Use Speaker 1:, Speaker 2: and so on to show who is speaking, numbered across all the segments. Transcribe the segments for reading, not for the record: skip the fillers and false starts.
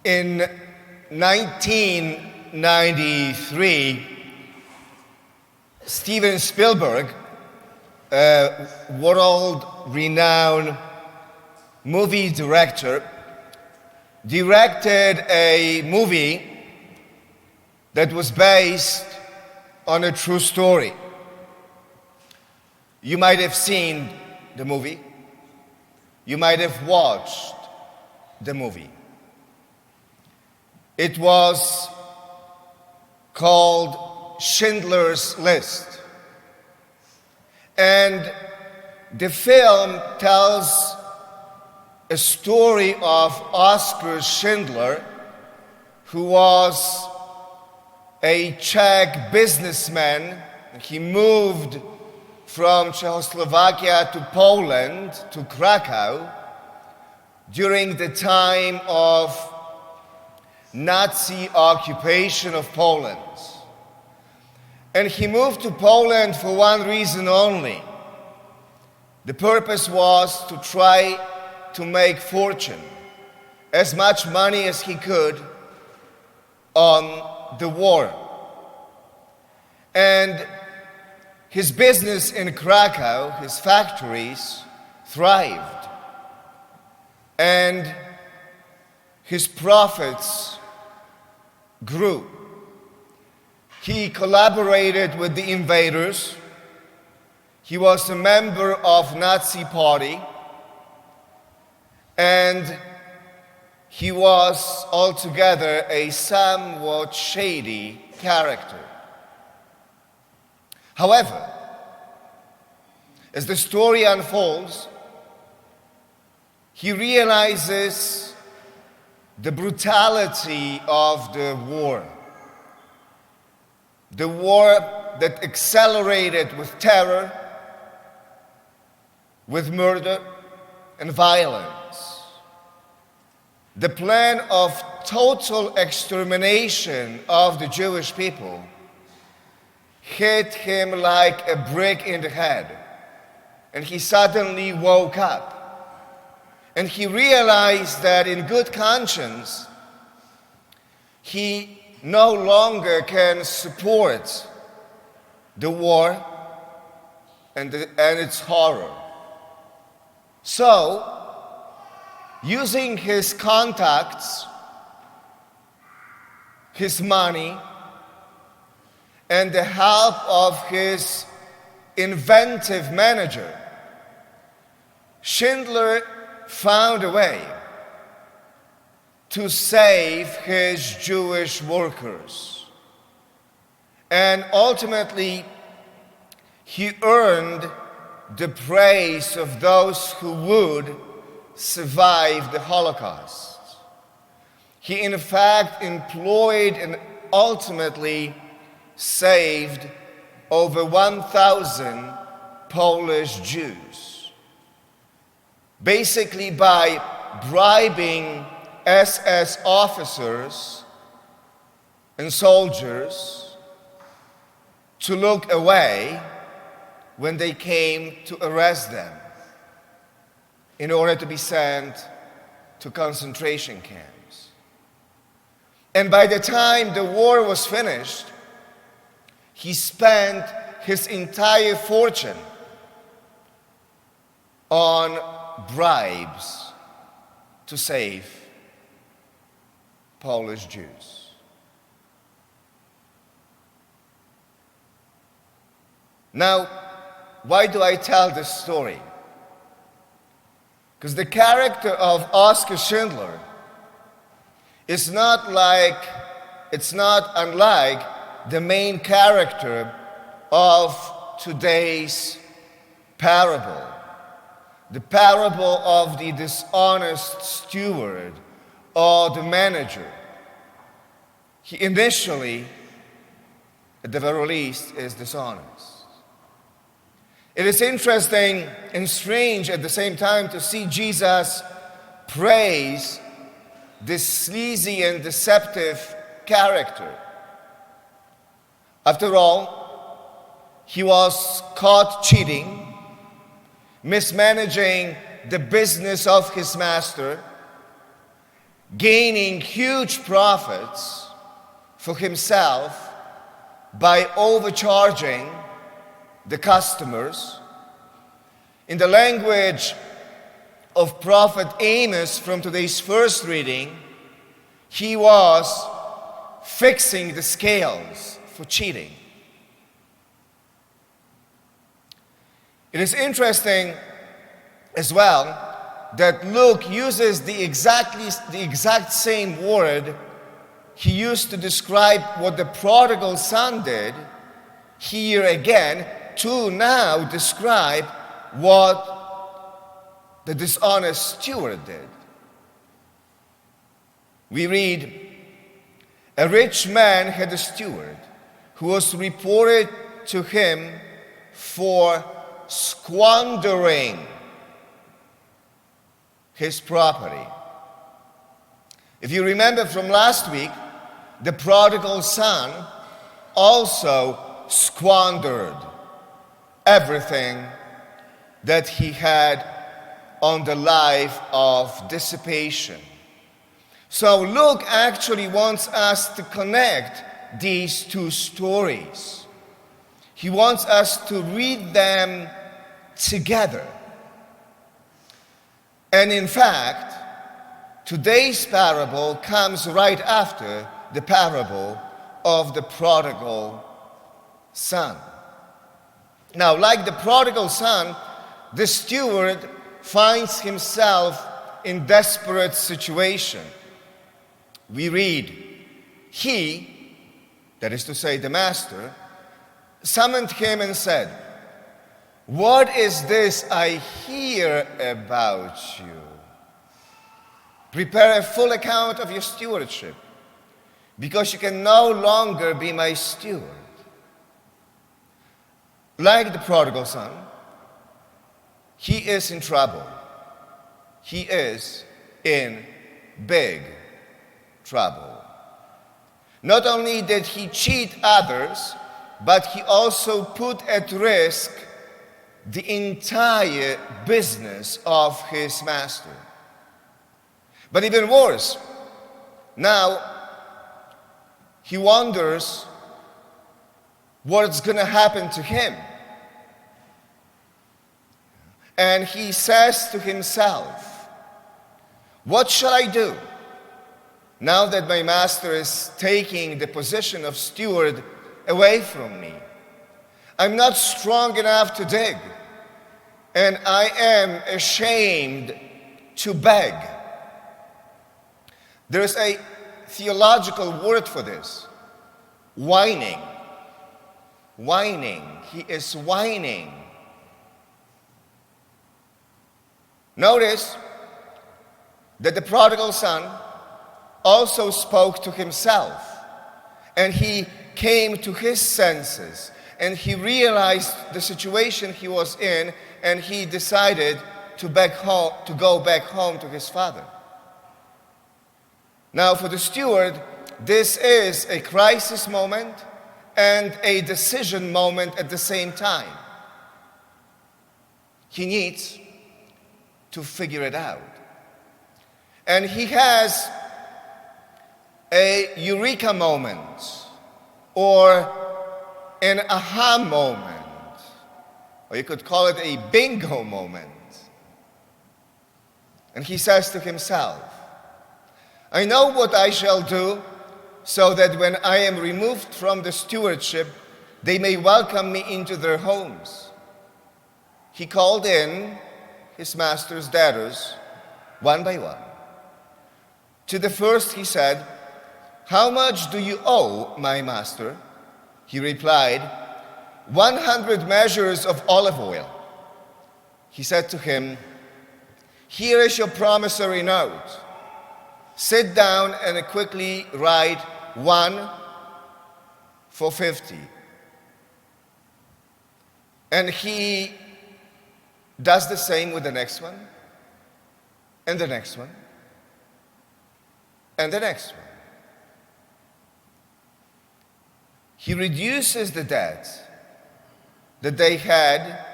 Speaker 1: In 1993, Steven Spielberg, a world-renowned movie director, directed a movie that was based on a true story. You might have seen the movie. You might have watched the movie. It was called Schindler's List. And the film tells a story of Oskar Schindler, who was a Czech businessman. He moved from Czechoslovakia to Poland, to Krakow, during the time of Nazi occupation of Poland. And he moved to Poland for one reason only. The purpose was to try to make fortune, as much money as he could, on the war. And his business in Krakow, his factories, thrived. And his profits grew. He collaborated with the invaders. He was a member of Nazi Party. And he was altogether a somewhat shady character. However, as the story unfolds, he realizes the brutality of the war. The war that accelerated with terror, with murder and violence. The plan of total extermination of the Jewish people hit him like a brick in the head, and he suddenly woke up. And he realized that in good conscience, he no longer can support the war and its horror. So, using his contacts, his money, and the help of his inventive manager, Schindler found a way to save his Jewish workers. And ultimately, he earned the praise of those who would survive the Holocaust. He in fact employed and ultimately saved over 1,000 Polish Jews, basically by bribing SS officers and soldiers to look away when they came to arrest them in order to be sent to concentration camps. And by the time the war was finished, he spent his entire fortune on bribes to save Polish Jews. Now, why do I tell this story? Because the character of Oskar Schindler is not unlike the main character of today's parable. The parable of the dishonest steward or the manager. He initially, at the very least, is dishonest. It is interesting and strange at the same time to see Jesus praise this sleazy and deceptive character. After all, he was caught cheating, mismanaging the business of his master, gaining huge profits for himself by overcharging the customers. In the language of Prophet Amos from today's first reading, he was fixing the scales for cheating. It is interesting as well that Luke uses the exact same word he used to describe what the prodigal son did, here again, to now describe what the dishonest steward did. We read, a rich man had a steward who was reported to him for squandering his property. If you remember from last week, the prodigal son also squandered everything that he had on the life of dissipation. So Luke actually wants us to connect these two stories. He wants us to read them together. And in fact, today's parable comes right after the parable of the prodigal son. Now, like the prodigal son, the steward finds himself in desperate situation. We read, he, that is to say the master, summoned him and said, "What is this I hear about you? Prepare a full account of your stewardship, because you can no longer be my steward." Like the prodigal son, he is in trouble. He is in big trouble. Not only did he cheat others, but he also put at risk the entire business of his master. But even worse, now he wonders what's going to happen to him. And he says to himself, what shall I do now that my master is taking the position of steward away from me? I'm not strong enough to dig, and I am ashamed to beg. There is a theological word for this: whining. Whining. He is whining. Notice that the prodigal son also spoke to himself, and he came to his senses, and he realized the situation he was in, and he decided to go back home to his father. Now, for the steward, this is a crisis moment and a decision moment at the same time. He needs to figure it out. And he has a eureka moment, or an aha moment, or you could call it a bingo moment. And he says to himself, I know what I shall do so that when I am removed from the stewardship, they may welcome me into their homes. He called in his master's debtors one by one. To the first he said, "How much do you owe, my master?" He replied, 100 measures of olive oil. He said to him, "Here is your promissory note. Sit down and quickly write 1 for 50. And he does the same with the next one, and the next one, and the next one. He reduces the debt that they had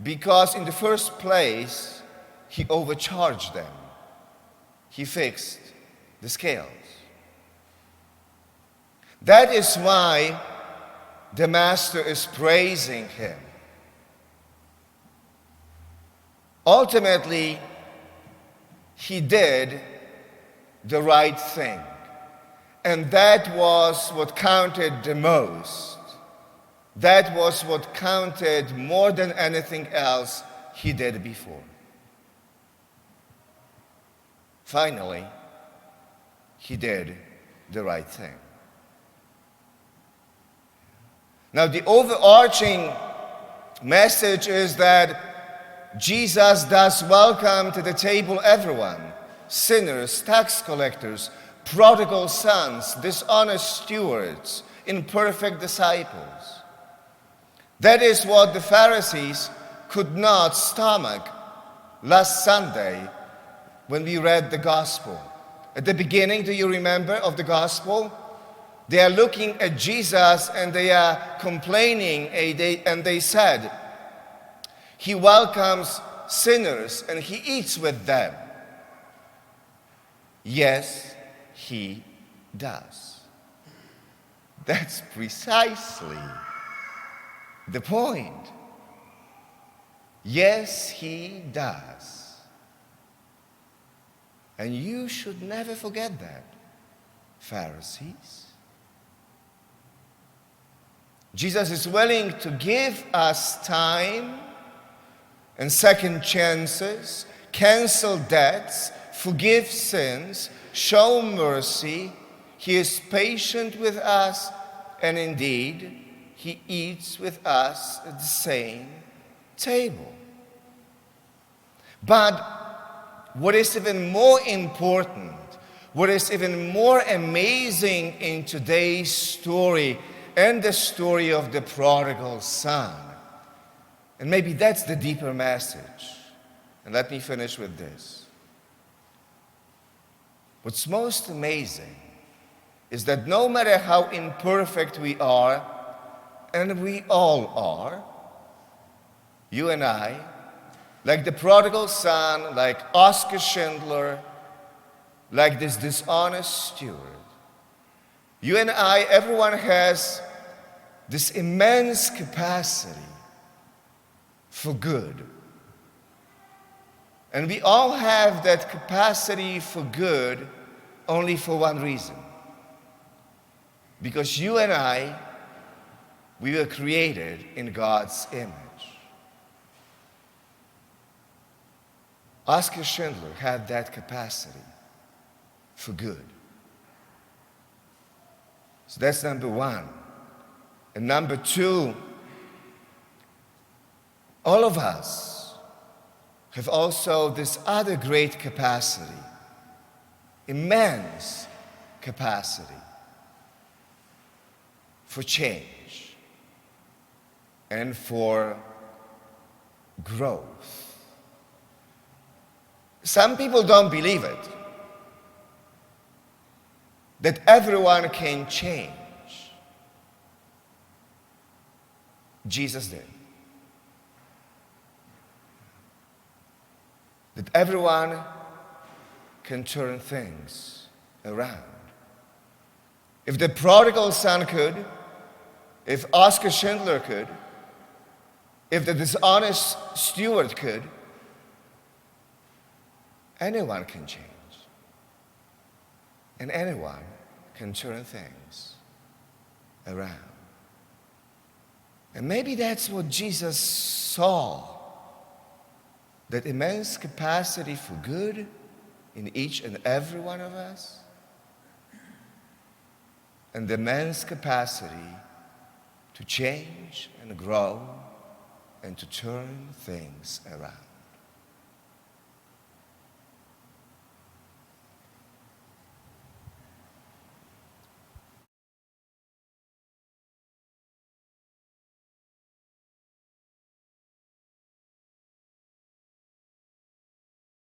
Speaker 1: because in the first place, he overcharged them. he fixed the scales. That is why the Master is praising him. Ultimately, he did the right thing. And that was what counted the most. That was what counted more than anything else he did before. Finally, he did the right thing. Now, the overarching message is that Jesus does welcome to the table everyone: sinners, tax collectors, prodigal sons, dishonest stewards, imperfect disciples. That is what the Pharisees could not stomach last Sunday when we read the gospel. At the beginning, do you remember, of the gospel? They are looking at Jesus and they are complaining, and they said, he welcomes sinners and he eats with them. Yes, he does. That's precisely the point. Yes, he does. And you should never forget that, Pharisees. Jesus is willing to give us time and second chances, cancel debts, forgive sins, show mercy. He is patient with us, and indeed, he eats with us at the same table. But what is even more important, what is even more amazing in today's story and the story of the prodigal son, and maybe that's the deeper message. And let me finish with this. What's most amazing is that no matter how imperfect we are, and we all are, you and I, like the prodigal son, like Oscar Schindler, like this dishonest steward, you and I, everyone has this immense capacity for good. And we all have that capacity for good only for one reason. Because you and I, we were created in God's image. Oscar Schindler had that capacity for good. So that's number one. And number two, all of us have also this other great capacity, immense capacity for change and for growth. Some people don't believe it, that everyone can change. Jesus did. That everyone can turn things around. If the prodigal son could, if Oscar Schindler could, if the dishonest steward could, anyone can change. And anyone can turn things around. And maybe that's what Jesus saw, that immense capacity for good in each and every one of us, and the immense capacity to change and grow and to turn things around.